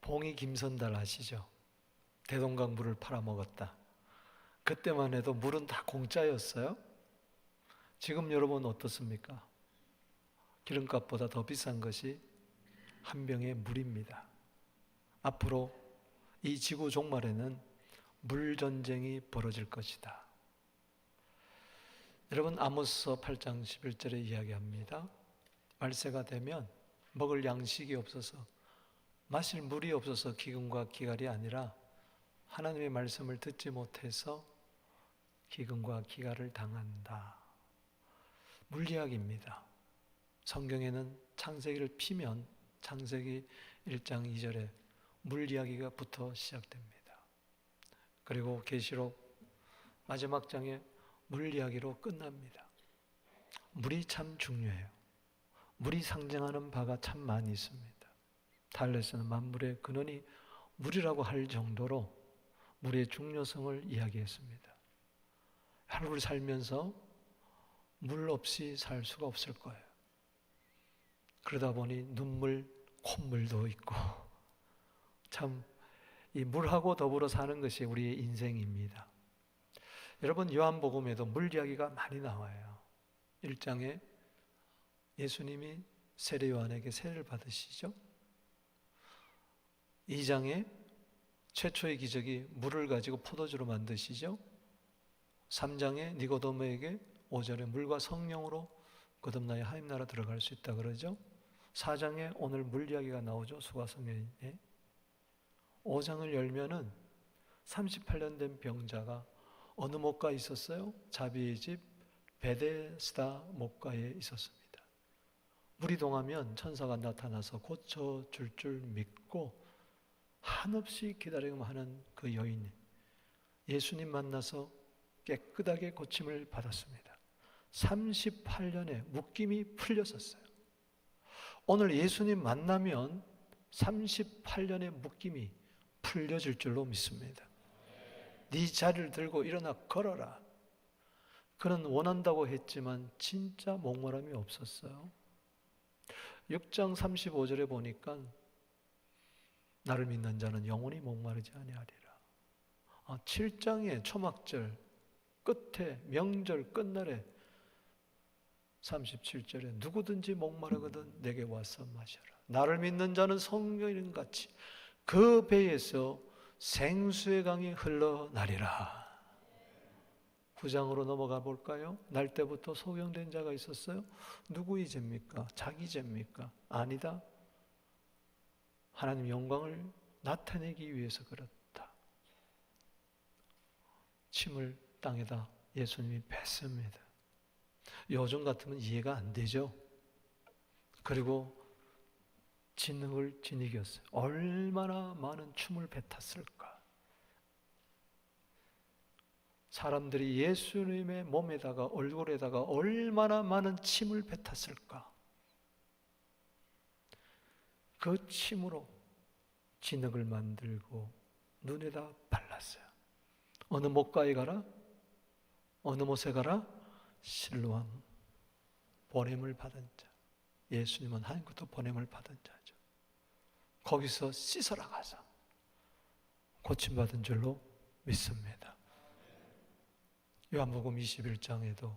봉이 김선달 아시죠? 대동강 물을 팔아먹었다. 그때만 해도 물은 다 공짜였어요. 지금 여러분 어떻습니까? 기름값보다 더 비싼 것이 한 병의 물입니다. 앞으로 이 지구 종말에는 물 전쟁이 벌어질 것이다. 여러분, 아모스 8장 11절에 이야기합니다. 말세가 되면 먹을 양식이 없어서, 마실 물이 없어서 기근과 기갈이 아니라 하나님의 말씀을 듣지 못해서 기근과 기갈을 당한다. 물 이야기입니다. 성경에는 창세기를 피면 창세기 1장 2절에 물 이야기가 부터 시작됩니다. 그리고 계시록 마지막 장에 물 이야기로 끝납니다. 물이 참 중요해요. 물이 상징하는 바가 참 많이 있습니다. 달레스는 만물의 근원이 물이라고 할 정도로 물의 중요성을 이야기했습니다. 하루를 살면서 물 없이 살 수가 없을 거예요. 그러다 보니 눈물, 콧물도 있고 참 이 물하고 더불어 사는 것이 우리의 인생입니다. 여러분, 요한복음에도 물 이야기가 많이 나와요. 1장에 예수님이 세례 요한에게 세례를 받으시죠. 2장에 최초의 기적이 물을 가지고 포도주로 만드시죠. 3장에 니고데모에게 5절에 물과 성령으로 거듭나야 하나님 나라 들어갈 수 있다 그러죠. 4장에 오늘 물 이야기가 나오죠. 수가성경에. 5장을 열면은 38년 된 병자가 어느 목가에 있었어요? 자비의 집 베데스다 목가에 있었습니다. 물이 동하면 천사가 나타나서 고쳐줄 줄 믿고 한없이 기다리기만 하는 그 여인이 예수님 만나서 깨끗하게 고침을 받았습니다. 38년의 묶임이 풀렸었어요. 오늘 예수님 만나면 38년의 묶임이 풀려질 줄로 믿습니다. 네 자리를 들고 일어나 걸어라. 그는 원한다고 했지만 진짜 목마름이 없었어요. 6장 35절에 보니까 나를 믿는 자는 영원히 목마르지 아니하리라. 7장의 초막절 끝에 명절 끝날에 37절에 누구든지 목마르거든 내게 와서 마셔라. 나를 믿는 자는 성경 같이 그 배에서 생수의 강이 흘러나리라. 9장으로 넘어가 볼까요? 날 때부터 소경된 자가 있었어요. 누구의 죄입니까? 자기 죄입니까? 아니다. 하나님 영광을 나타내기 위해서 그렇다. 침을 땅에다 예수님이 뱉습니다. 요즘 같으면 이해가 안 되죠. 그리고 진흙을 지니겼어요. 얼마나 많은 춤을 뱉었을까. 사람들이 예수님의 몸에다가 얼굴에다가 얼마나 많은 침을 뱉었을까. 그 침으로 진흙을 만들고 눈에다 발랐어요. 어느 목가에 가라? 어느 못에 가라? 실로암. 보냄을 받은 자. 예수님은 하나님부터 보냄을 받은 자죠. 거기서 씻어라 가서 고침받은 줄로 믿습니다. 요한복음 21장에도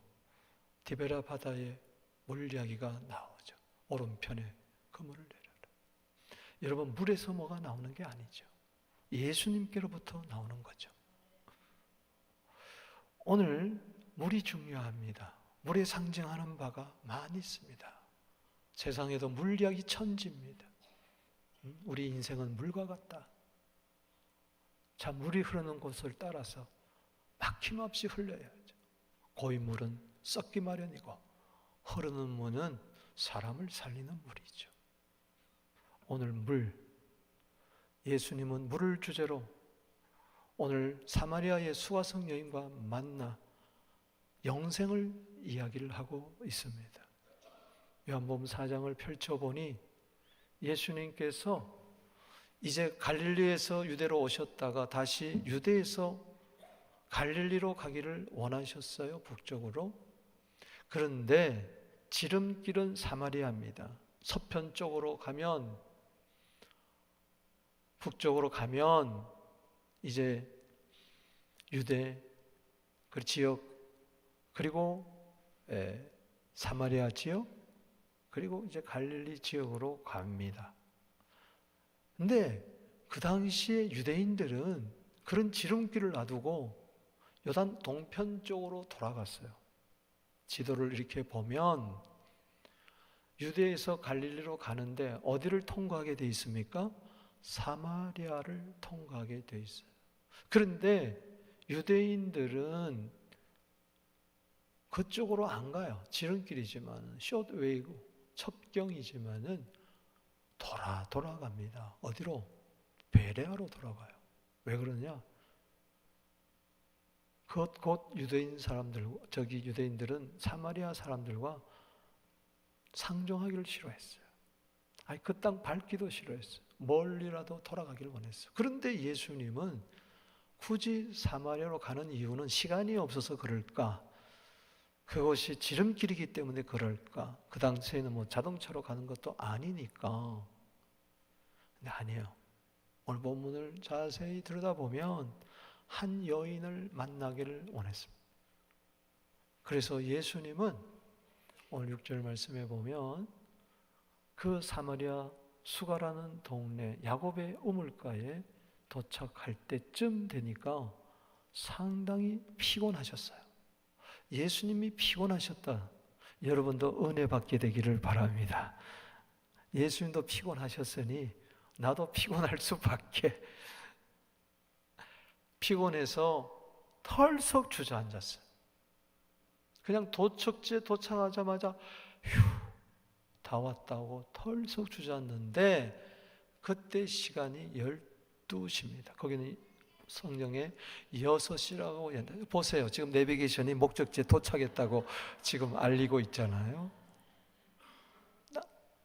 디베라 바다의 물 이야기가 나오죠. 오른편에 그물을 내려라. 여러분, 물에서 뭐가 나오는 게 아니죠. 예수님께로부터 나오는 거죠. 오늘 물이 중요합니다. 물에 상징하는 바가 많이 있습니다. 세상에도 물 이야기 천지입니다. 우리 인생은 물과 같다. 자, 물이 흐르는 곳을 따라서 막힘없이 흘러야죠. 고인 물은 썩기 마련이고 흐르는 물은 사람을 살리는 물이죠. 오늘 물, 예수님은 물을 주제로 오늘 사마리아의 수가성 여인과 만나 영생을 이야기를 하고 있습니다. 요한복음 4장을 펼쳐보니 예수님께서 이제 갈릴리에서 유대로 오셨다가 다시 유대에서 갈릴리로 가기를 원하셨어요. 북쪽으로. 그런데 지름길은 사마리아입니다. 서편 쪽으로 가면 북쪽으로 가면 이제 유대 그 지역, 그리고 사마리아 지역, 그리고 이제 갈릴리 지역으로 갑니다. 근데 그 당시에 유대인들은 그런 지름길을 놔두고 요단 동편 쪽으로 돌아갔어요. 지도를 이렇게 보면 유대에서 갈릴리로 가는데 어디를 통과하게 돼 있습니까? 사마리아를 통과하게 돼 있어요. 그런데 유대인들은 그쪽으로 안 가요. 지름길이지만 숏웨이고 첩경이지만은 돌아갑니다. 어디로? 베레아로 돌아가요. 왜 그러냐? 곧 유대인 사람들, 유대인들은 사마리아 사람들과 상종하기를 싫어했어요. 아니, 그 땅 밟기도 싫어했어요. 멀리라도 돌아가기를 원했어요. 그런데 예수님은 굳이 사마리아로 가는 이유는 시간이 없어서 그럴까? 그것이 지름길이기 때문에 그럴까? 그 당시에는 뭐 자동차로 가는 것도 아니니까. 근데 아니에요. 오늘 본문을 자세히 들여다보면 한 여인을 만나기를 원했습니다. 그래서 예수님은 오늘 6절 말씀에 보면 그 사마리아 수가라는 동네 야곱의 우물가에 도착할 때쯤 되니까 상당히 피곤하셨어요. 예수님이 피곤하셨다. 여러분도 은혜 받게 되기를 바랍니다. 예수님도 피곤하셨으니 나도 피곤할 수밖에. 피곤해서 털썩 주저앉았어요. 그냥 도척지에 도착하자마자 다 왔다고 털썩 주저앉는데 그때 시간이 12시입니다. 거기는 성경에 6시라고 보세요. 지금 내비게이션이 목적지에 도착했다고 지금 알리고 있잖아요.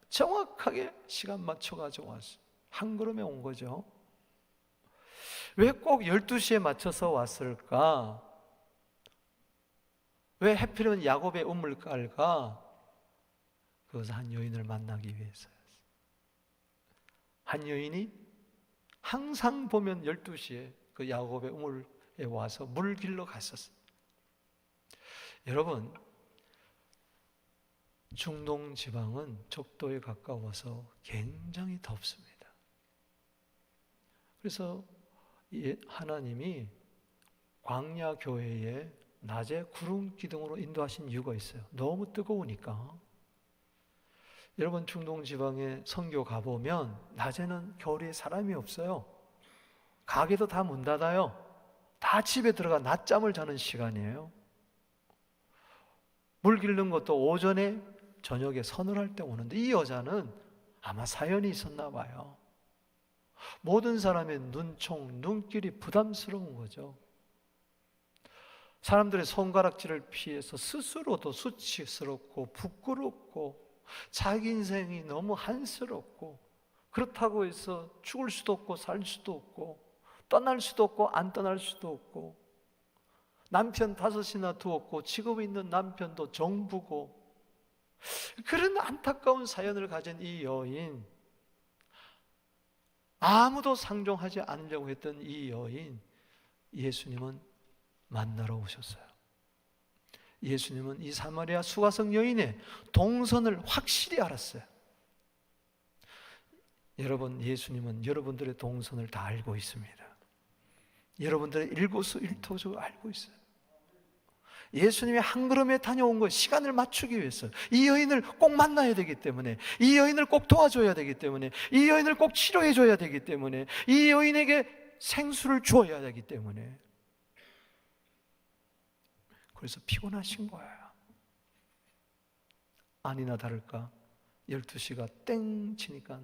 정확하게 시간 맞춰가지고 왔어요. 한 걸음에 온 거죠. 왜 꼭 12시에 맞춰서 왔을까? 왜 하필이면 야곱의 우물가일까? 그것은 한 여인을 만나기 위해서였어요. 한 여인이 항상 보면 12시에 그 야곱의 우물에 와서 물 길러 갔었어요. 여러분, 중동 지방은 적도에 가까워서 굉장히 덥습니다. 그래서 하나님이 광야 교회에 낮에 구름 기둥으로 인도하신 이유가 있어요. 너무 뜨거우니까. 여러분, 중동 지방에 선교 가보면 낮에는 겨울에 사람이 없어요. 가게도 다 문 닫아요. 다 집에 들어가 낮잠을 자는 시간이에요. 물 기르는 것도 오전에 저녁에 서늘할 때 오는데 이 여자는 아마 사연이 있었나 봐요. 모든 사람의 눈길이 부담스러운 거죠. 사람들의 손가락질을 피해서 스스로도 수치스럽고 부끄럽고 자기 인생이 너무 한스럽고 그렇다고 해서 죽을 수도 없고 살 수도 없고 떠날 수도 없고 안 떠날 수도 없고 남편 5이나 두었고 직업이 있는 남편도 정부고 그런 안타까운 사연을 가진 이 여인, 아무도 상종하지 않으려고 했던 이 여인, 예수님은 만나러 오셨어요. 예수님은 이 사마리아 수가성 여인의 동선을 확실히 알았어요. 여러분, 예수님은 여러분들의 동선을 다 알고 있습니다. 여러분들의 일거수일투족을 알고 있어요. 예수님이 한 걸음에 다녀온 거예요. 시간을 맞추기 위해서. 이 여인을 꼭 만나야 되기 때문에, 이 여인을 꼭 도와줘야 되기 때문에, 이 여인을 꼭 치료해줘야 되기 때문에, 이 여인에게 생수를 주어야 되기 때문에. 그래서 피곤하신 거예요. 아니나 다를까 12시가 땡 치니까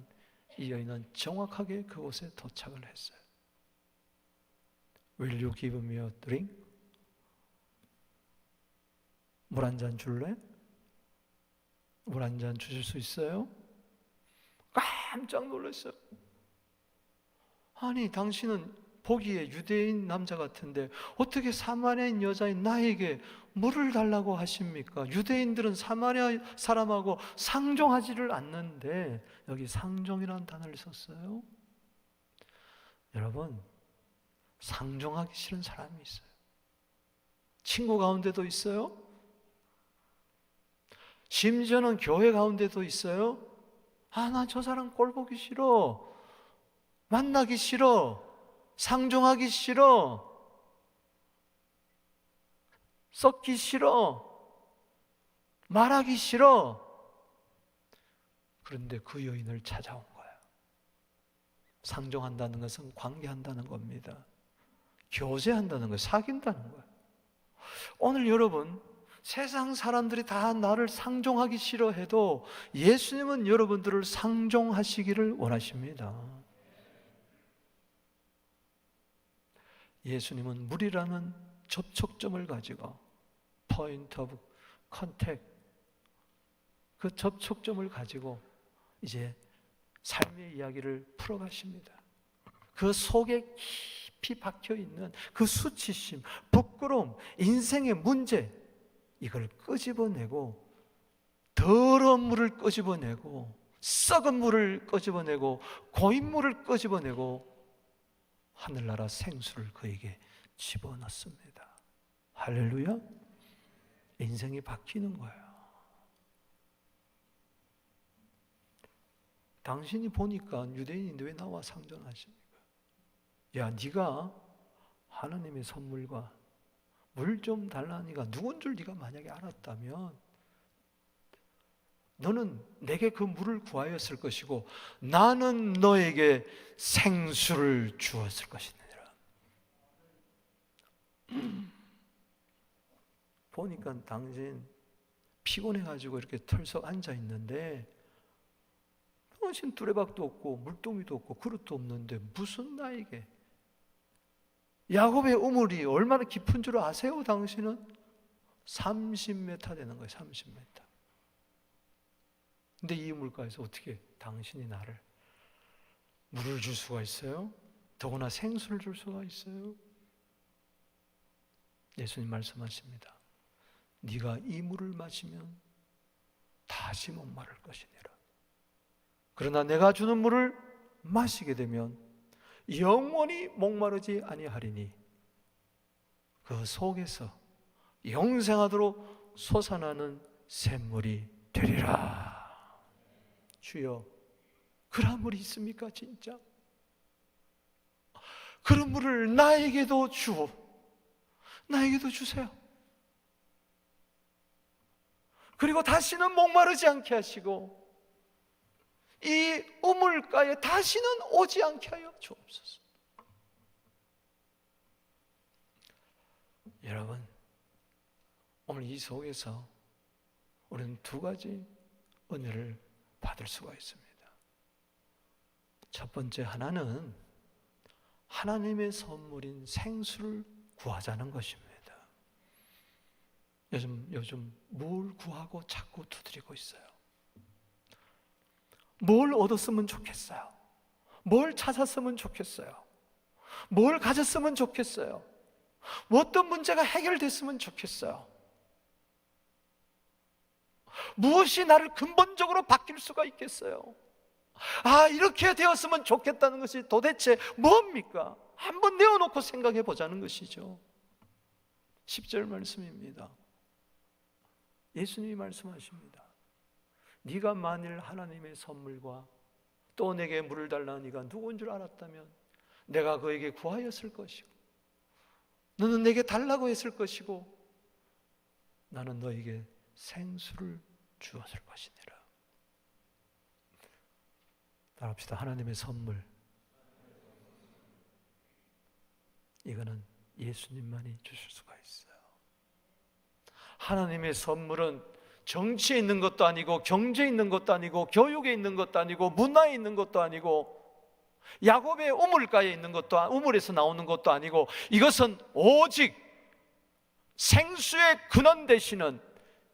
이 여인은 정확하게 그곳에 도착을 했어요. Will you give me a drink? 물 한 잔 줄래? 물 한 잔 주실 수 있어요? 깜짝 놀랐어요. 아니, 당신은 보기에 유대인 남자 같은데 어떻게 사마리아인 여자인 나에게 물을 달라고 하십니까? 유대인들은 사마리아 사람하고 상종하지를 않는데 여기 상종이라는 단어를 썼어요. 여러분, 상종하기 싫은 사람이 있어요. 친구 가운데도 있어요. 심지어는 교회 가운데도 있어요. 나 저 사람 꼴 보기 싫어. 만나기 싫어. 상종하기 싫어. 썩기 싫어. 말하기 싫어. 그런데 그 여인을 찾아온 거예요. 상종한다는 것은 관계한다는 겁니다. 교제한다는 거예요. 사귄다는 거예요. 오늘 여러분, 세상 사람들이 다 나를 상종하기 싫어해도 예수님은 여러분들을 상종하시기를 원하십니다. 예수님은 물이라는 접촉점을 가지고 포인트 오브 컨택, 그 접촉점을 가지고 이제 삶의 이야기를 풀어가십니다. 그 속에 깊이 박혀있는 그 수치심, 부끄러움, 인생의 문제, 이걸 끄집어내고 더러운 물을 끄집어내고 썩은 물을 끄집어내고 고인물을 끄집어내고 하늘나라 생수를 그에게 집어넣습니다. 할렐루야. 인생이 바뀌는 거예요. 당신이 보니까 유대인인데 왜 나와 상종하십니까? 야, 네가 하나님의 선물과 물 좀 달라니까 누군 줄 네가 만약에 알았다면 너는 내게 그 물을 구하였을 것이고 나는 너에게 생수를 주었을 것이니라. 보니까 당신 피곤해가지고 이렇게 털썩 앉아있는데 당신 두레박도 없고 물동이도 없고 그릇도 없는데 무슨 나에게? 야곱의 우물이 얼마나 깊은 줄 아세요? 당신은 30m 되는 거예요. 30m. 근데 이 우물가에서 어떻게 당신이 나를 물을 줄 수가 있어요? 더구나 생수를 줄 수가 있어요? 예수님 말씀하십니다. 네가 이 물을 마시면 다시 목마를 것이니라. 그러나 내가 주는 물을 마시게 되면 영원히 목마르지 아니하리니 그 속에서 영생하도록 솟아나는 샘물이 되리라. 주여, 그런 물이 있습니까? 진짜? 그런 물을 나에게도 주오. 나에게도 주세요. 그리고 다시는 목마르지 않게 하시고 이 우물가에 다시는 오지 않게 하여 주옵소서. 여러분, 오늘 이 속에서 우리는 두 가지 은혜를 받을 수가 있습니다. 첫 번째, 하나는 하나님의 선물인 생수를 구하자는 것입니다. 요즘 뭘 구하고 자꾸 두드리고 있어요. 뭘 얻었으면 좋겠어요. 뭘 찾았으면 좋겠어요. 뭘 가졌으면 좋겠어요. 어떤 문제가 해결됐으면 좋겠어요. 무엇이 나를 근본적으로 바뀔 수가 있겠어요? 이렇게 되었으면 좋겠다는 것이 도대체 뭡니까? 한번 내어놓고 생각해 보자는 것이죠. 10절 말씀입니다. 예수님이 말씀하십니다. 네가 만일 하나님의 선물과 또 내게 물을 달라는 네가 누구인 줄 알았다면 내가 그에게 구하였을 것이고 너는 내게 달라고 했을 것이고 나는 너에게 생수를 주었을 것이니라. 따라합시다. 하나님의 선물, 이거는 예수님만이 주실 수가 있어요. 하나님의 선물은 정치에 있는 것도 아니고 경제에 있는 것도 아니고 교육에 있는 것도 아니고 문화에 있는 것도 아니고 야곱의 우물가에 있는 것도 우물에서 나오는 것도 아니고 이것은 오직 생수의 근원 되시는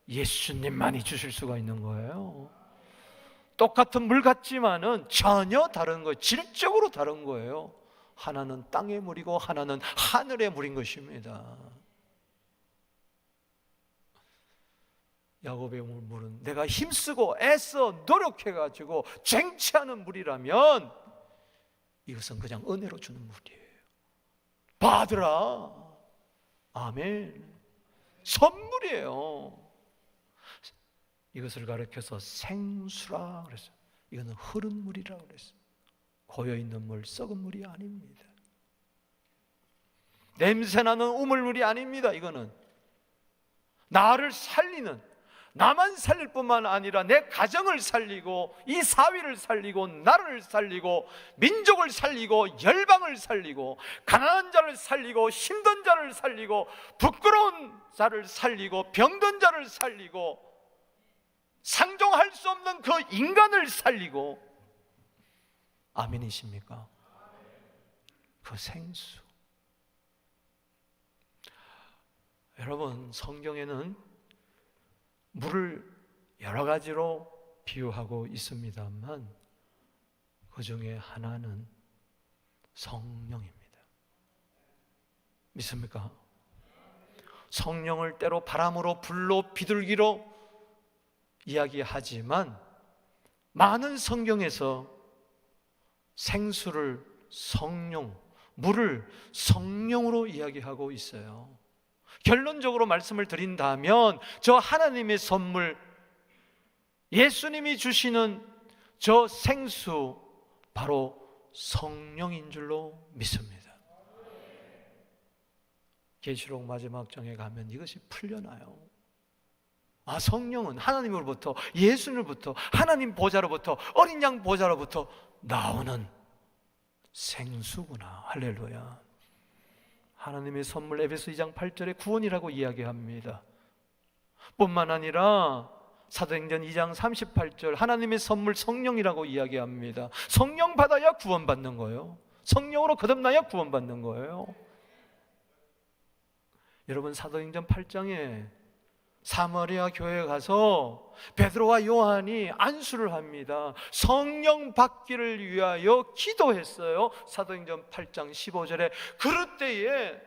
예수님만이 주실 수가 있는 거예요. 똑같은 물 같지만은 전혀 다른 거예요. 질적으로 다른 거예요. 하나는 땅의 물이고 하나는 하늘의 물인 것입니다. 야곱의 물은 내가 힘쓰고 애써 노력해가지고 쟁취하는 물이라면 이것은 그냥 은혜로 주는 물이에요. 받으라. 아멘. 선물이에요. 이것을 가르쳐서 생수라 그랬어요. 이거는 흐른 물이라고 그랬어요. 고여있는 물, 썩은 물이 아닙니다. 냄새나는 우물물이 아닙니다. 이거는 나를 살리는, 나만 살릴 뿐만 아니라 내 가정을 살리고 이 사회를 살리고 나라를 살리고 민족을 살리고 열방을 살리고 가난한 자를 살리고 힘든 자를 살리고 부끄러운 자를 살리고 병든 자를 살리고 상종할 수 없는 그 인간을 살리고, 아멘이십니까? 그 생수. 여러분, 성경에는 물을 여러 가지로 비유하고 있습니다만 그 중에 하나는 성령입니다. 믿습니까? 성령을 때로 바람으로 불로 비둘기로 이야기하지만 많은 성경에서 생수를 성령, 물을 성령으로 이야기하고 있어요. 결론적으로 말씀을 드린다면 저 하나님의 선물, 예수님이 주시는 저 생수, 바로 성령인 줄로 믿습니다. 계시록 마지막 장에 가면 이것이 풀려나요. 아, 성령은 하나님으로부터, 예수님으로부터, 하나님 보좌로부터, 어린 양 보좌로부터 나오는 생수구나. 할렐루야. 하나님의 선물, 에베소 2장 8절에 구원이라고 이야기합니다. 뿐만 아니라 사도행전 2장 38절 하나님의 선물 성령이라고 이야기합니다. 성령 받아야 구원받는 거예요. 성령으로 거듭나야 구원받는 거예요. 여러분, 사도행전 8장에 사마리아 교회에 가서 베드로와 요한이 안수를 합니다. 성령 받기를 위하여 기도했어요. 사도행전 8장 15절에 그럴 때에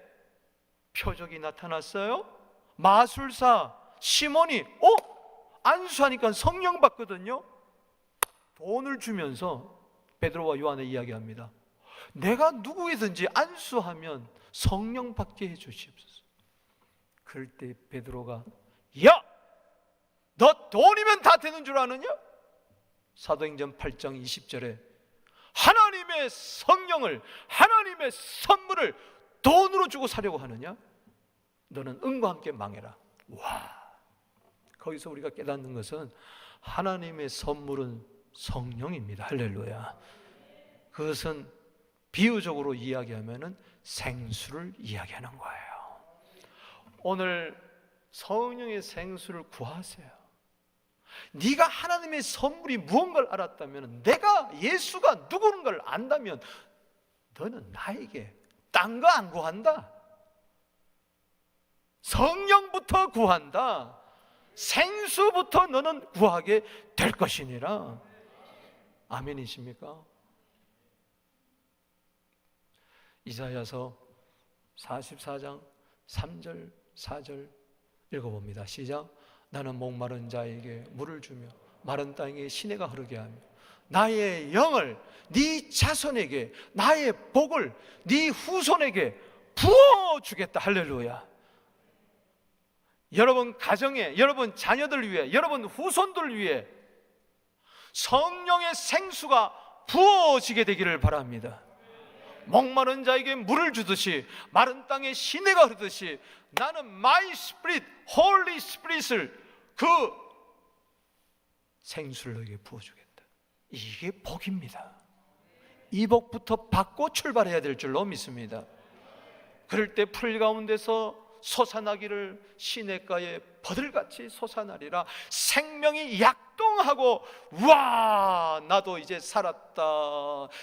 표적이 나타났어요. 마술사 시몬이 안수하니까 성령 받거든요. 돈을 주면서 베드로와 요한에 이야기합니다. 내가 누구이든지 안수하면 성령 받게 해 주시옵소서. 그럴 때 베드로가 야! 너 돈이면 다 되는 줄 아느냐? 사도행전 8장 20절에 하나님의 성령을, 하나님의 선물을 돈으로 주고 사려고 하느냐? 너는 은과 함께 망해라. 와! 거기서 우리가 깨닫는 것은 하나님의 선물은 성령입니다. 할렐루야. 그것은 비유적으로 이야기하면 생수를 이야기하는 거예요. 오늘 성령의 생수를 구하세요. 네가 하나님의 선물이 무언가를 알았다면, 내가 예수가 누구인가를 안다면 너는 나에게 딴 거 안 구한다. 성령부터 구한다. 생수부터 너는 구하게 될 것이니라. 아멘이십니까? 이사야서 44장 3절 4절 읽어봅니다. 시작. 나는 목마른 자에게 물을 주며 마른 땅에 시내가 흐르게 하며 나의 영을 네 자손에게, 나의 복을 네 후손에게 부어주겠다. 할렐루야. 여러분 가정에, 여러분 자녀들 위해, 여러분 후손들 위해 성령의 생수가 부어지게 되기를 바랍니다. 목마른 자에게 물을 주듯이, 마른 땅에 시내가 흐르듯이 나는 My Spirit, Holy Spirit을, 그 생수를 너에게 부어주겠다. 이게 복입니다. 이 복부터 받고 출발해야 될 줄로 믿습니다. 그럴 때 풀 가운데서 솟아나기를 시냇가에 버들같이 솟아나리라. 생명이 약동하고 와, 나도 이제 살았다.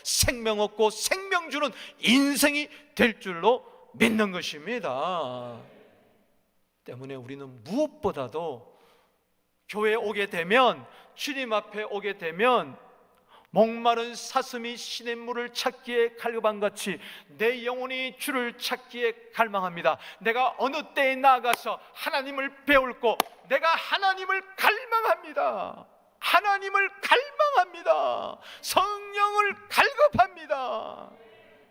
생명 얻고 생명 주는 인생이 될 줄로 믿는 것입니다. 때문에 우리는 무엇보다도 교회에 오게 되면, 주님 앞에 오게 되면 목마른 사슴이 시냇물을 찾기에 갈급한같이 내 영혼이 주를 찾기에 갈망합니다. 내가 어느 때에 나아가서 하나님을 배울고 내가 하나님을 갈망합니다. 하나님을 갈망합니다. 성령을 갈급합니다.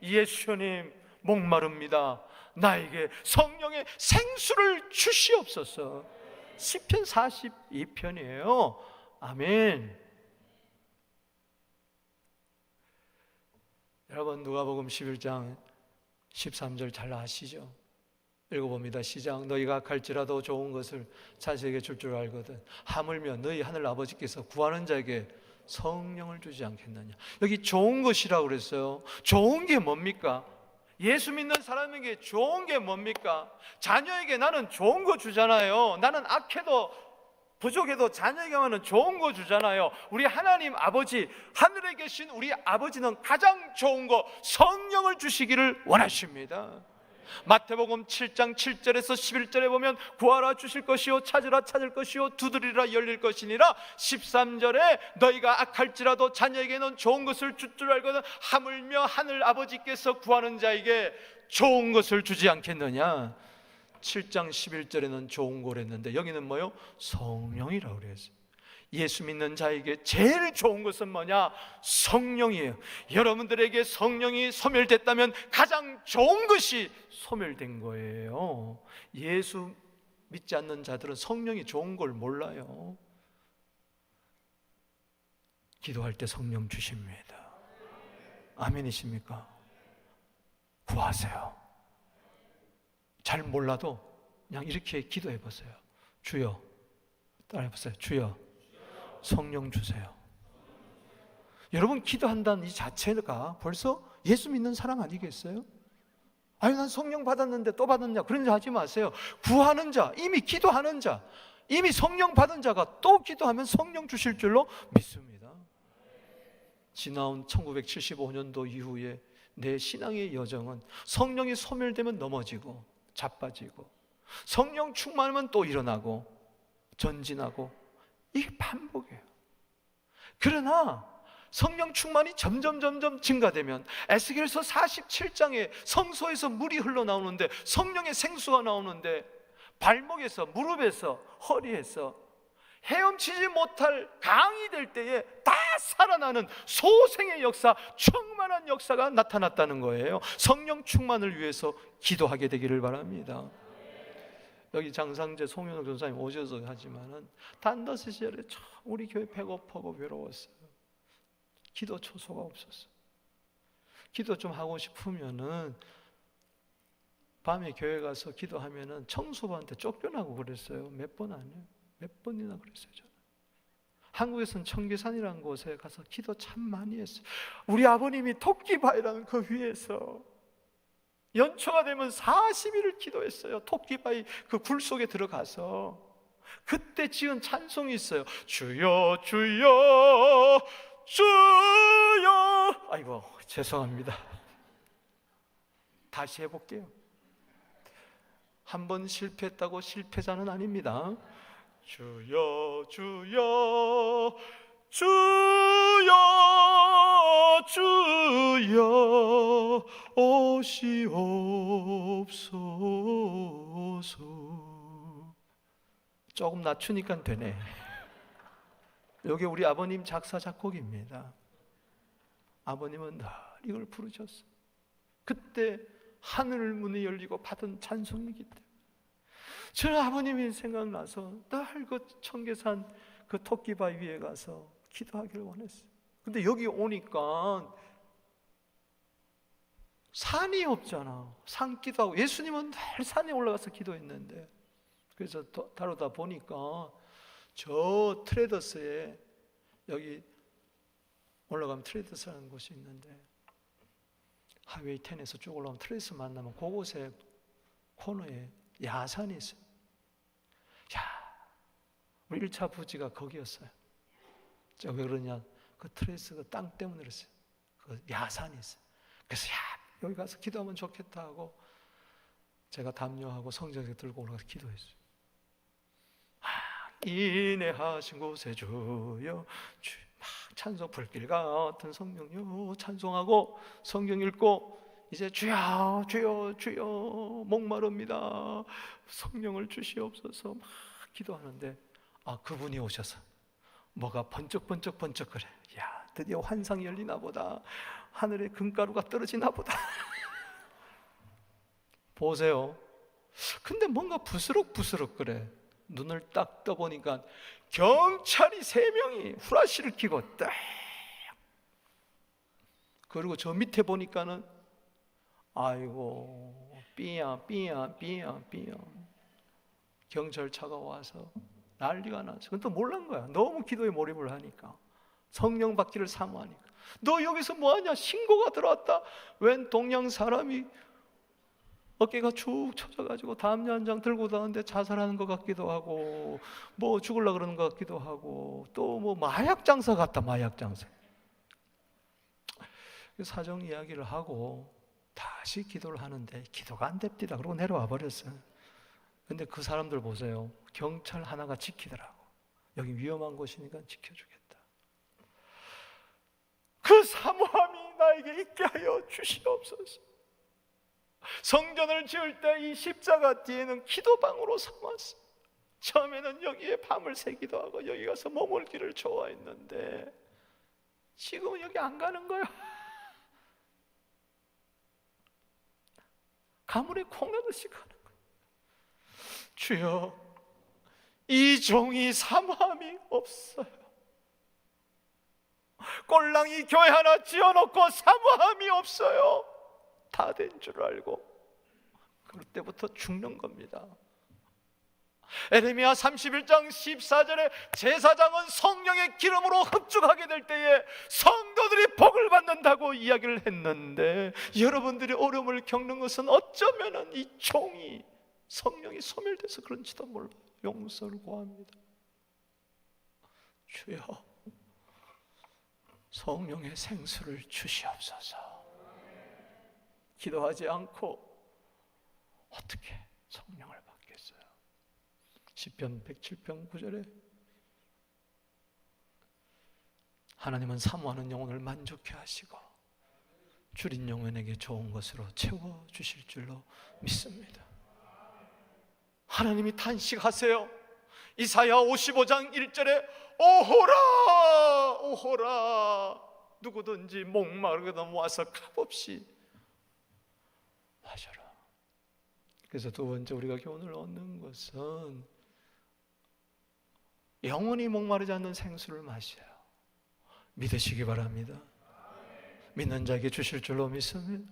예수님, 목마릅니다. 나에게 성령의 생수를 주시옵소서. 시편 42편이에요. 아멘. 여러분, 누가복음 11장 13절 잘 아시죠? 읽어봅니다. 시작. 너희가 갈지라도 좋은 것을 자식에게 줄 줄 알거든 하물며 너희 하늘 아버지께서 구하는 자에게 성령을 주지 않겠느냐. 여기 좋은 것이라고 그랬어요. 좋은 게 뭡니까? 예수 믿는 사람에게 좋은 게 뭡니까? 자녀에게 나는 좋은 거 주잖아요. 나는 악해도 부족해도 자녀에게만은 좋은 거 주잖아요. 우리 하나님 아버지, 하늘에 계신 우리 아버지는 가장 좋은 거 성령을 주시기를 원하십니다. 마태복음 7장 7절에서 11절에 보면 구하라 주실 것이요 찾으라 찾을 것이요 두드리라 열릴 것이니라. 13절에 너희가 악할지라도 자녀에게는 좋은 것을 줄 줄 알거든 하물며 하늘 아버지께서 구하는 자에게 좋은 것을 주지 않겠느냐. 7장 11절에는 좋은 걸 했는데 여기는 뭐요? 성령이라고 그랬어요. 예수 믿는 자에게 제일 좋은 것은 뭐냐? 성령이에요. 여러분들에게 성령이 소멸됐다면 가장 좋은 것이 소멸된 거예요. 예수 믿지 않는 자들은 성령이 좋은 걸 몰라요. 기도할 때 성령 주십니다. 아멘이십니까? 구하세요. 잘 몰라도 그냥 이렇게 기도해 보세요. 주여, 따라해 보세요. 주여, 성령 주세요. 여러분, 기도한다는 이 자체가 벌써 예수 믿는 사람 아니겠어요? 아니, 난 성령 받았는데 또 받았냐, 그런 자 하지 마세요. 구하는 자, 이미 기도하는 자, 이미 성령 받은 자가 또 기도하면 성령 주실 줄로 믿습니다. 지나온 1975년도 이후에 내 신앙의 여정은 성령이 소멸되면 넘어지고 자빠지고 성령 충만하면 또 일어나고 전진하고, 이게 반복이에요. 그러나 성령 충만이 점점 증가되면 에스겔서 47장에 성소에서 물이 흘러나오는데 성령의 생수가 나오는데 발목에서 무릎에서 허리에서 헤엄치지 못할 강이 될 때에 다 살아나는 소생의 역사, 충만한 역사가 나타났다는 거예요. 성령 충만을 위해서 기도하게 되기를 바랍니다. 여기 장상재 송현옥 전사님 오셔서 하지만은 단더스 시절에 참 우리 교회 배고프고 외로웠어요. 기도 초소가 없었어요. 기도 좀 하고 싶으면은 밤에 교회 가서 기도하면은 청소부한테 쫓겨나고 그랬어요. 몇 번 아니에요. 몇 번이나 그랬어요. 저는 한국에서는 청계산이라는 곳에 가서 기도 참 많이 했어요. 우리 아버님이 토끼바위라는 그 위에서 연초가 되면 40일을 기도했어요. 토끼바위 그 굴 속에 들어가서. 그때 지은 찬송이 있어요. 주여 주여 주여. 아이고 죄송합니다. 다시 해볼게요. 한 번 실패했다고 실패자는 아닙니다. 주여 주여 주여 주여 오시옵소서. 조금 낮추니까 되네. 여기 우리 아버님 작사 작곡입니다. 아버님은 늘 이걸 부르셨어요. 그때 하늘 문이 열리고 받은 찬송이기 때문에 저는 아버님이 생각나서 늘 그 청계산 그 토끼바위 위에 가서 기도하기를 원했어요. 근데 여기 오니까 산이 없잖아. 산 기도하고 예수님은 늘 산에 올라가서 기도했는데, 그래서 다루다 보니까 저 트레더스에 여기 올라가면 트레더스라는 곳이 있는데 하이웨이 10에서 쭉 올라가면 트레더스 만나면 그곳에 코너에 야산이 있어요. 야, 우리 1차 부지가 거기였어요. 저 왜 그러냐? 그 트레더스 그 땅 때문에 그랬어요. 그 야산이 있어요. 그래서 야, 여기 가서 기도하면 좋겠다 하고 제가 담요하고 성경책 들고 올라가서 기도했어요. 인내하신 곳에 주여, 막 찬송, 불길 같은 성령여 찬송하고 성경 읽고 이제 주여 주여 주여 목마릅니다. 성령을 주시옵소서 막 기도하는데 그분이 오셔서 뭐가 번쩍번쩍 그래. 야, 드디어 환상이 열리나 보다. 하늘에 금가루가 떨어지나 보다. 보세요. 근데 뭔가 부스럭부스럭 그래. 눈을 딱 떠보니까 경찰이 3명이 후라시를 켜고 딱, 그리고 저 밑에 보니까는 아이고 삐야 경찰차가 와서 난리가 났어. 그건 또 몰란 거야. 너무 기도에 몰입을 하니까, 성령 받기를 사모하니까. 너 여기서 뭐하냐? 신고가 들어왔다. 웬 동양 사람이 어깨가 축 처져가지고 담요 한 장 들고 다니는데 자살하는 것 같기도 하고, 뭐 죽으려고 그러는 것 같기도 하고, 또 뭐 마약 장사 같다. 마약 장사. 사정 이야기를 하고 다시 기도를 하는데 기도가 안 됩니다. 그러고 내려와 버렸어요. 근데 그 사람들 보세요. 경찰 하나가 지키더라고. 여기 위험한 곳이니까 지켜주겠다. 그 사모함이 나에게 있게 하여 주시옵소서. 성전을 지을 때 이 십자가 뒤에는 기도방으로 삼았어요. 처음에는 여기에 밤을 새기도 하고 여기 가서 머물기를 좋아했는데 지금은 여기 안 가는 거야. 가물에 콩나듯이 가는 거야. 주여, 이 종이 사모함이 없어요. 꼴랑이 교회 하나 지어놓고 사모함이 없어요. 다 된 줄 알고 그럴 때부터 죽는 겁니다. 에레미야 31장 14절에 제사장은 성령의 기름으로 흡족하게 될 때에 성도들이 복을 받는다고 이야기를 했는데, 여러분들이 어려움을 겪는 것은 어쩌면 이 종이 성령이 소멸돼서 그런지도 몰라요. 용서를 구합니다. 주여, 성령의 생수를 주시옵소서. 기도하지 않고 어떻게 성령을 받겠어요? 시편 107편 9절에 하나님은 사모하는 영혼을 만족해 하시고 줄인 영혼에게 좋은 것으로 채워주실 줄로 믿습니다. 하나님이 탄식하세요. 이사야 55장 1절에 오호라 오호라, 누구든지 목마르거든 와서 값없이 마셔라. 그래서 두 번째 우리가 교훈을 얻는 것은 영원히 목마르지 않는 생수를 마셔요. 믿으시기 바랍니다. 믿는 자에게 주실 줄로 믿습니다.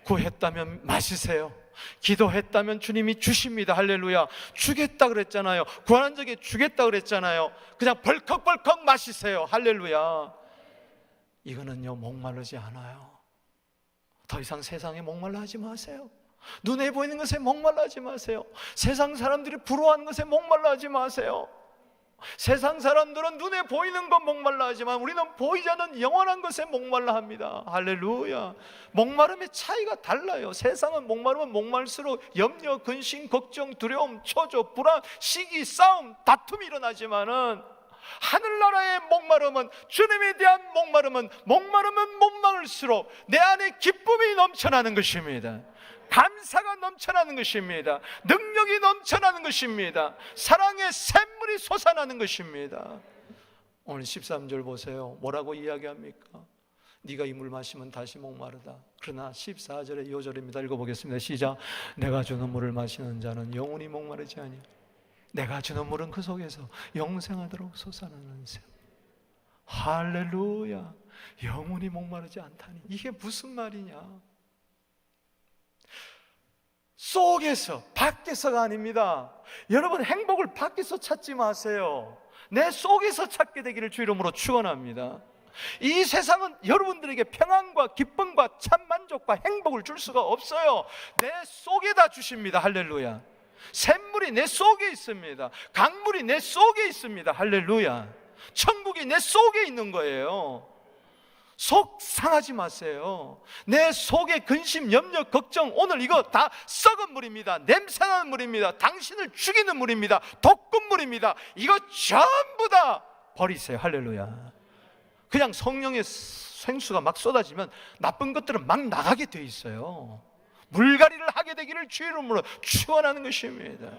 구했다면 마시세요. 기도했다면 주님이 주십니다. 할렐루야. 주겠다 그랬잖아요. 구하는 자에게 주겠다 그랬잖아요. 그냥 벌컥벌컥 마시세요. 할렐루야. 이거는요, 목마르지 않아요. 더 이상 세상에 목말라 하지 마세요. 눈에 보이는 것에 목말라 하지 마세요. 세상 사람들이 부러워하는 것에 목말라 하지 마세요. 세상 사람들은 눈에 보이는 것 목말라 하지만 우리는 보이지 않는 영원한 것에 목말라 합니다. 할렐루야. 목마름의 차이가 달라요. 세상은 목마르면 목말수록 염려, 근심, 걱정, 두려움, 초조, 불안, 시기, 싸움, 다툼이 일어나지만은 하늘나라의 목마름은, 주님에 대한 목마름은 목마를수록 내 안에 기쁨이 넘쳐나는 것입니다. 감사가 넘쳐나는 것입니다. 능력이 넘쳐나는 것입니다. 사랑의 샘물이 솟아나는 것입니다. 오늘 13절 보세요. 뭐라고 이야기합니까? 네가 이 물 마시면 다시 목마르다. 그러나 14절의 2절입니다. 읽어보겠습니다. 시작. 내가 주는 물을 마시는 자는 영원히 목마르지 아니하리라. 내가 주는 물은 그 속에서 영생하도록 솟아나는 샘. 할렐루야. 영원히 목마르지 않다니, 이게 무슨 말이냐? 속에서, 밖에서가 아닙니다. 여러분, 행복을 밖에서 찾지 마세요. 내 속에서 찾게 되기를 주 이름으로 축원합니다. 이 세상은 여러분들에게 평안과 기쁨과 참 만족과 행복을 줄 수가 없어요. 내 속에다 주십니다. 할렐루야. 샘물이 내 속에 있습니다. 강물이 내 속에 있습니다. 할렐루야. 천국이 내 속에 있는 거예요. 속 상하지 마세요. 내 속에 근심, 염려, 걱정, 오늘 이거 다 썩은 물입니다. 냄새나는 물입니다. 당신을 죽이는 물입니다. 독극물입니다. 이거 전부 다 버리세요. 할렐루야. 그냥 성령의 생수가 막 쏟아지면 나쁜 것들은 막 나가게 돼 있어요. 물갈이를 하게 되기를 주 이름으로 축원하는 것입니다.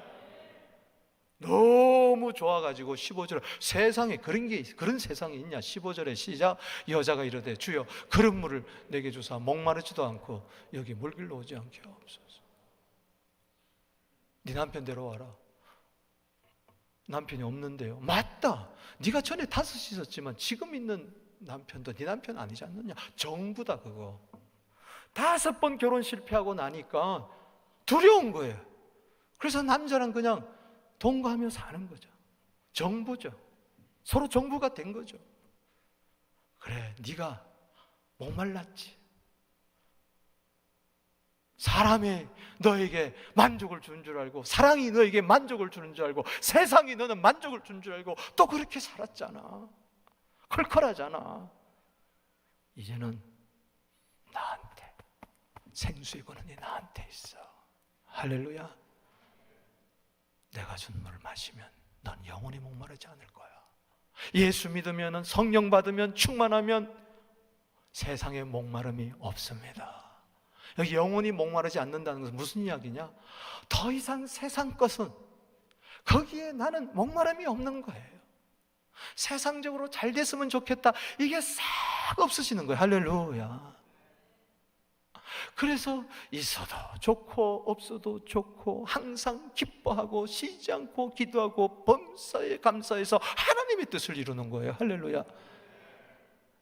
너무 좋아가지고 15절 세상에 그런 세상이 있냐? 15절에 시작. 여자가 이르되 주여 그런 물을 내게 주사 목마르지도 않고 여기 물길로 오지 않게 하옵소서. 네 남편 데려와라. 남편이 없는데요. 맞다. 네가 전에 5 있었지만 지금 있는 남편도 네 남편 아니지 않느냐? 정부다 그거. 5번 결혼 실패하고 나니까 두려운 거예요. 그래서 남자랑 그냥 동거하며 사는 거죠. 정부죠. 서로 정부가 된 거죠. 그래, 네가 목말랐지. 사람이 너에게 만족을 주는 줄 알고, 사랑이 너에게 만족을 주는 줄 알고, 세상이 너는 만족을 주는 줄 알고 또 그렇게 살았잖아. 컬컬하잖아. 이제는 나한테, 생수의 권한이 나한테 있어. 할렐루야. 내가 준 물을 마시면 넌 영원히 목마르지 않을 거야. 예수 믿으면, 성령 받으면, 충만하면 세상에 목마름이 없습니다. 여기 영원히 목마르지 않는다는 것은 무슨 이야기냐? 더 이상 세상 것은 거기에 나는 목마름이 없는 거예요. 세상적으로 잘 됐으면 좋겠다, 이게 싹 없어지는 거예요. 할렐루야. 그래서 있어도 좋고 없어도 좋고 항상 기뻐하고 쉬지 않고 기도하고 범사에 감사해서 하나님의 뜻을 이루는 거예요. 할렐루야.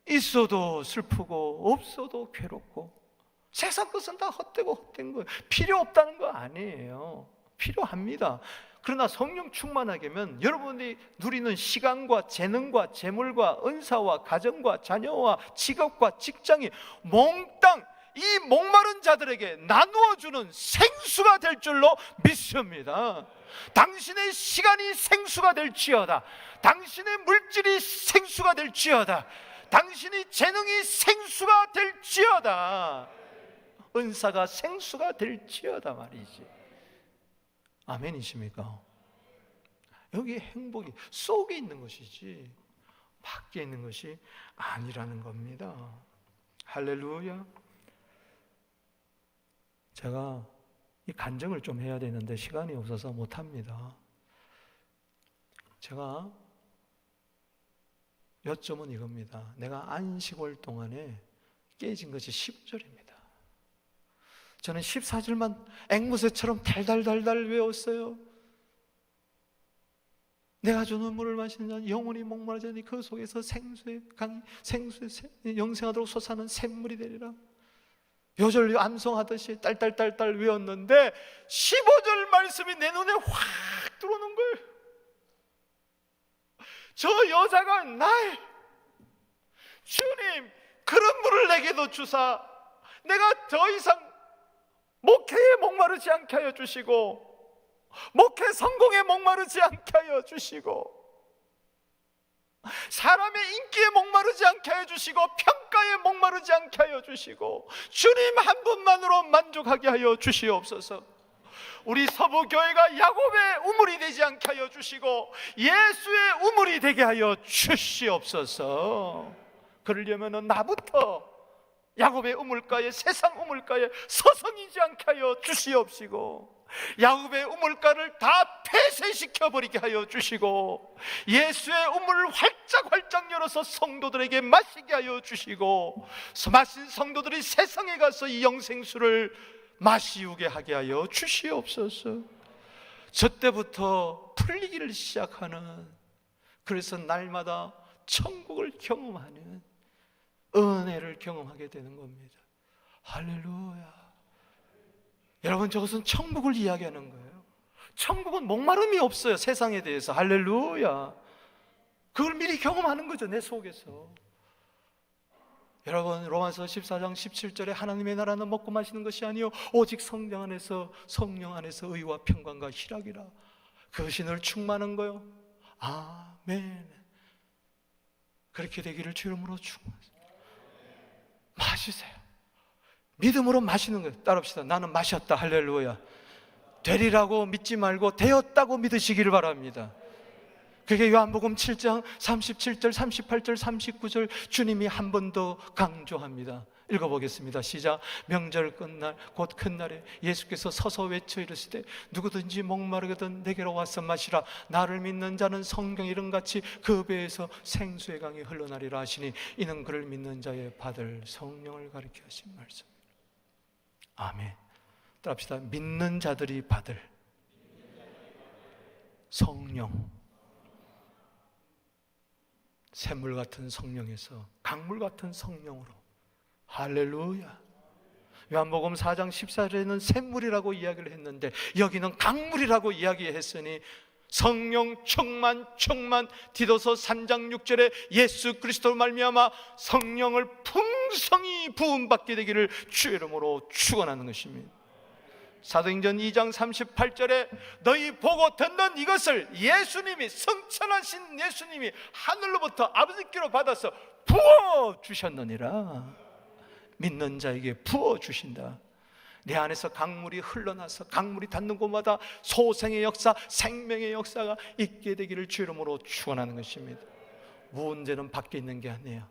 있어도 슬프고 없어도 괴롭고 세상 것은 다 헛되고 헛된 거예요. 필요 없다는 거 아니에요. 필요합니다. 그러나 성령 충만하게 하면 여러분이 누리는 시간과 재능과 재물과 은사와 가정과 자녀와 직업과 직장이 몽땅 이 목마른 자들에게 나누어주는 생수가 될 줄로 믿습니다. 당신의 시간이 생수가 될지어다. 당신의 물질이 생수가 될지어다. 당신의 재능이 생수가 될지어다. 은사가 생수가 될지어다 말이지. 아멘이십니까? 여기 행복이 속에 있는 것이지 밖에 있는 것이 아니라는 겁니다. 할렐루야. 제가 이 간증을 좀 해야 되는데 시간이 없어서 못합니다. 제가 요점은 이겁니다. 내가 안식월 동안에 깨진 것이 15절입니다. 저는 14절만 앵무새처럼 달달달달 외웠어요. 내가 주는 물을 마시는 자는 영원히 목마르지 않으니 그 속에서 생수의 강이 생수의 영생하도록 솟아나는 샘물이 되리라. 요절 암송하듯이 딸딸딸딸 외웠는데 15절 말씀이 내 눈에 확 들어오는 거예요. 저 여자가 날 주님 그런 물을 내게도 주사 내가 더 이상 목회에 목마르지 않게 하여 주시고 목회 성공에 목마르지 않게 하여 주시고 사람의 인기에 목마르지 않게 하여 주시고 평가에 목마르지 않게 하여 주시고 주님 한 분만으로 만족하게 하여 주시옵소서. 우리 서부교회가 야곱의 우물이 되지 않게 하여 주시고 예수의 우물이 되게 하여 주시옵소서. 그러려면 나부터 야곱의 우물가에 세상 우물가에 서성이지 않게 하여 주시옵시고 야곱의 우물가를 다 폐쇄시켜버리게 하여 주시고 예수의 우물을 활짝 열어서 성도들에게 마시게 하여 주시고 마신 성도들이 세상에 가서 이 영생수를 마시우게 하게 하여 주시옵소서. 저 때부터 풀리기를 시작하는, 그래서 날마다 천국을 경험하는 은혜를 경험하게 되는 겁니다. 할렐루야. 여러분, 저것은 천국을 이야기하는 거예요. 천국은 목마름이 없어요. 세상에 대해서. 할렐루야. 그걸 미리 경험하는 거죠, 내 속에서. 여러분, 로마서 14장 17절에 하나님의 나라는 먹고 마시는 것이 아니요 오직 성령 안에서 의와 평강과 희락이라. 그것이 늘 충만한 거요. 아멘. 그렇게 되기를 주 이름으로 축원합니다. 마시세요. 믿음으로 마시는 거예요. 따라합시다. 나는 마셨다. 할렐루야. 되리라고 믿지 말고 되었다고 믿으시기를 바랍니다. 그게 요한복음 7장 37절, 38절, 39절 주님이 한 번 더 강조합니다. 읽어보겠습니다. 시작. 명절 끝날 곧 큰 날에 예수께서 서서 외쳐 이르시되 누구든지 목마르거든 내게로 와서 마시라. 나를 믿는 자는 성경 이름같이 그 배에서 생수의 강이 흘러나리라 하시니 이는 그를 믿는 자의 받을 성령을 가리켜 하신 말씀. 아멘. 따라합시다. 믿는 자들이 받을 성령. 샘물 같은 성령에서 강물 같은 성령으로. 할렐루야. 요한복음 4장 14절에는 샘물이라고 이야기를 했는데 여기는 강물이라고 이야기했으니 성령 충만 디도서 3장 6절에 예수 그리스도로 말미암아 성령을 풍성히 부음받게 되기를 주의 이름으로 축원하는 것입니다. 사도행전 2장 38절에 너희 보고 듣는 이것을 예수님이, 성천하신 예수님이 하늘로부터 아버지께로 받아서 부어주셨느니라. 믿는 자에게 부어주신다. 내 안에서 강물이 흘러나서 강물이 닿는 곳마다 소생의 역사, 생명의 역사가 있게 되기를 주 이름으로 축원하는 것입니다. 문제는 밖에 있는 게 아니에요.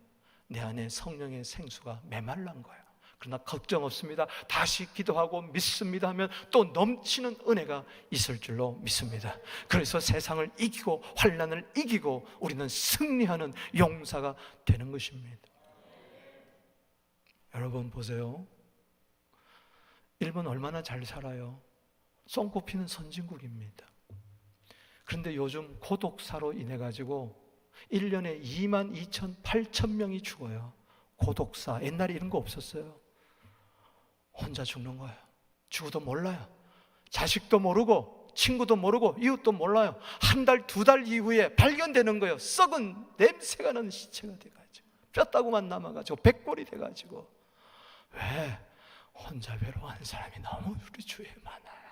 내 안에 성령의 생수가 메말란 거예요. 그러나 걱정 없습니다. 다시 기도하고 믿습니다 하면 또 넘치는 은혜가 있을 줄로 믿습니다. 그래서 세상을 이기고 환난을 이기고 우리는 승리하는 용사가 되는 것입니다. 여러분 보세요. 일본 얼마나 잘 살아요. 손꼽히는 선진국입니다. 그런데 요즘 고독사로 인해 가지고 1년에 22,800명이 죽어요. 고독사. 옛날에 이런 거 없었어요. 혼자 죽는 거예요. 죽어도 몰라요. 자식도 모르고 친구도 모르고 이웃도 몰라요. 한 달, 두 달 이후에 발견되는 거예요. 썩은 냄새가 나는 시체가 돼가지고 뼈다구만 남아가지고 백골이 돼가지고. 왜? 혼자 외로워하는 사람이 너무 우리 주위에 많아요.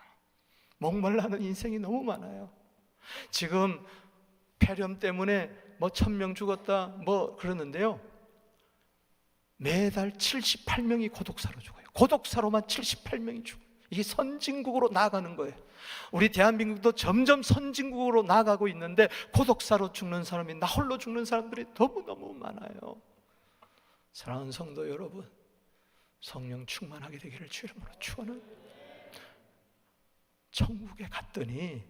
목말라하는 인생이 너무 많아요. 지금 폐렴 때문에 뭐 1,000명 죽었다 뭐 그러는데요, 매달 78명이 고독사로 죽어요. 고독사로만 78명이 죽어요. 이게 선진국으로 나아가는 거예요. 우리 대한민국도 점점 선진국으로 나아가고 있는데 고독사로 죽는 사람이, 나 홀로 죽는 사람들이 너무너무 많아요. 사랑하는 성도 여러분, 성령 충만하게 되기를 주 이름으로 축원합니다. 천국에 갔더니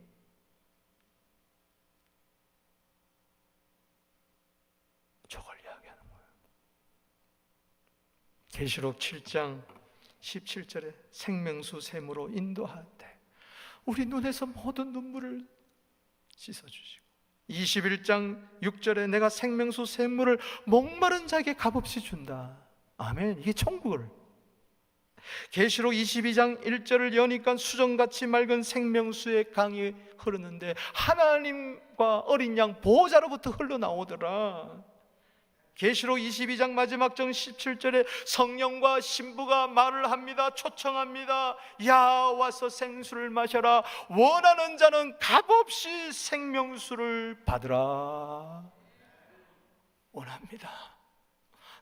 저걸 이야기하는 거예요. 계시록 7장 17절에 생명수 샘으로 인도하되 우리 눈에서 모든 눈물을 씻어주시고, 21장 6절에 내가 생명수 샘물을 목마른 자에게 값없이 준다. 아멘. 이게 천국을. 계시록 22장 1절을 여니까 수정같이 맑은 생명수의 강이 흐르는데 하나님과 어린 양 보호자로부터 흘러나오더라. 계시록 22장 마지막 절 17절에 성령과 신부가 말을 합니다. 초청합니다. 야, 와서 생수를 마셔라. 원하는 자는 값없이 생명수를 받으라. 원합니다.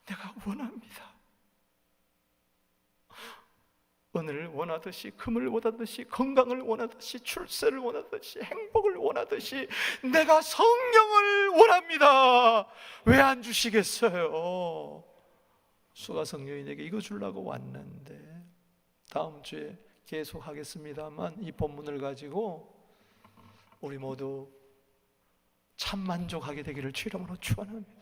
내가 원합니다. 은을 원하듯이, 금을 원하듯이, 건강을 원하듯이, 출세를 원하듯이, 행복을 원하듯이 내가 성령을 원합니다. 왜 안 주시겠어요? 수가성녀인에게 이거 주려고 왔는데, 다음 주에 계속 하겠습니다만 이 본문을 가지고 우리 모두 참 만족하게 되기를 주 이름으로 축원합니다.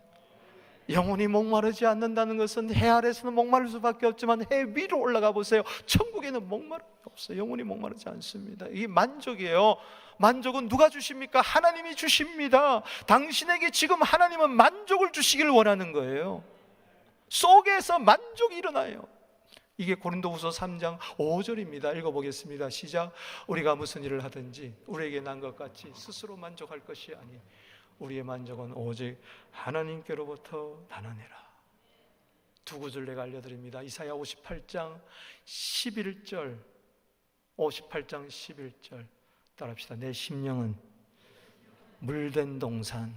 영혼이 목마르지 않는다는 것은 해 아래서는 목마를 수밖에 없지만 해 위로 올라가 보세요. 천국에는 목마름이 없어요. 영혼이 목마르지 않습니다. 이게 만족이에요. 만족은 누가 주십니까? 하나님이 주십니다. 당신에게 지금 하나님은 만족을 주시길 원하는 거예요. 속에서 만족이 일어나요. 이게 고린도후서 3장 5절입니다. 읽어보겠습니다. 시작. 우리가 무슨 일을 하든지 우리에게 난 것 같이 스스로 만족할 것이 아니 우리의 만족은 오직 하나님께로부터 나느니라. 두 구절 내가 알려드립니다. 이사야 58장 11절, 58장 11절 따라합시다. 내 심령은 물된 동산.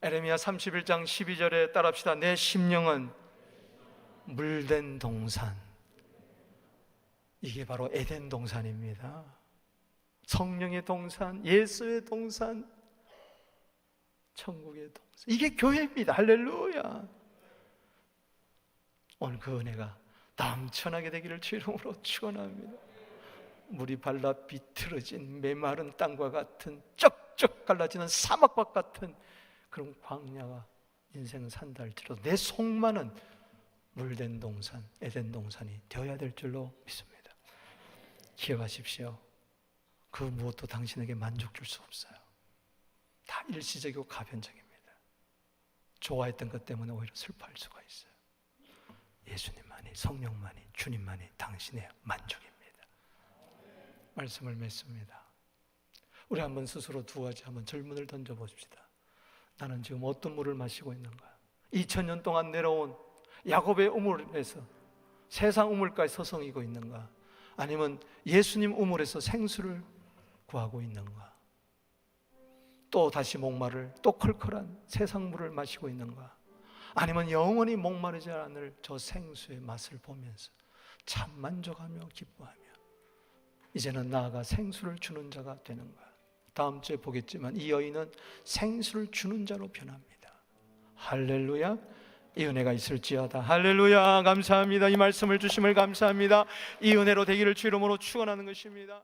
에레미야 31장 12절에 따라합시다. 내 심령은 물된 동산. 이게 바로 에덴 동산입니다. 성령의 동산, 예수의 동산, 천국의 동산. 이게 교회입니다. 할렐루야. 오늘 그 은혜가 넘쳐나게 되기를 주 이름으로 축원합니다. 물이 발라 비틀어진 메마른 땅과 같은 쩍쩍 갈라지는 사막과 같은 그런 광야와 인생 산다 할지라도 내 속만은 물된 동산, 에덴 동산이 되어야 될 줄로 믿습니다. 기억하십시오. 그 무엇도 당신에게 만족 줄 수 없어요. 다 일시적이고 가변적입니다. 좋아했던 것 때문에 오히려 슬퍼할 수가 있어요. 예수님만이, 성령만이, 주님만이 당신의 만족입니다. 말씀을 맺습니다. 우리 한번 스스로 두 가지 한번 질문을 던져봅시다. 나는 지금 어떤 물을 마시고 있는가? 2000년 동안 내려온 야곱의 우물에서 세상 우물까지 서성이고 있는가? 아니면 예수님 우물에서 생수를 구하고 있는가? 또 다시 목마를 또 컬컬한 세상 물을 마시고 있는가? 아니면 영원히 목마르지 않을 저 생수의 맛을 보면서 참 만족하며 기뻐하며 이제는 나아가 생수를 주는 자가 되는가? 다음 주에 보겠지만 이 여인은 생수를 주는 자로 변합니다. 할렐루야. 이 은혜가 있을지어다. 할렐루야. 감사합니다. 이 말씀을 주심을 감사합니다. 이 은혜로 되기를 주 이름으로 축원하는 것입니다.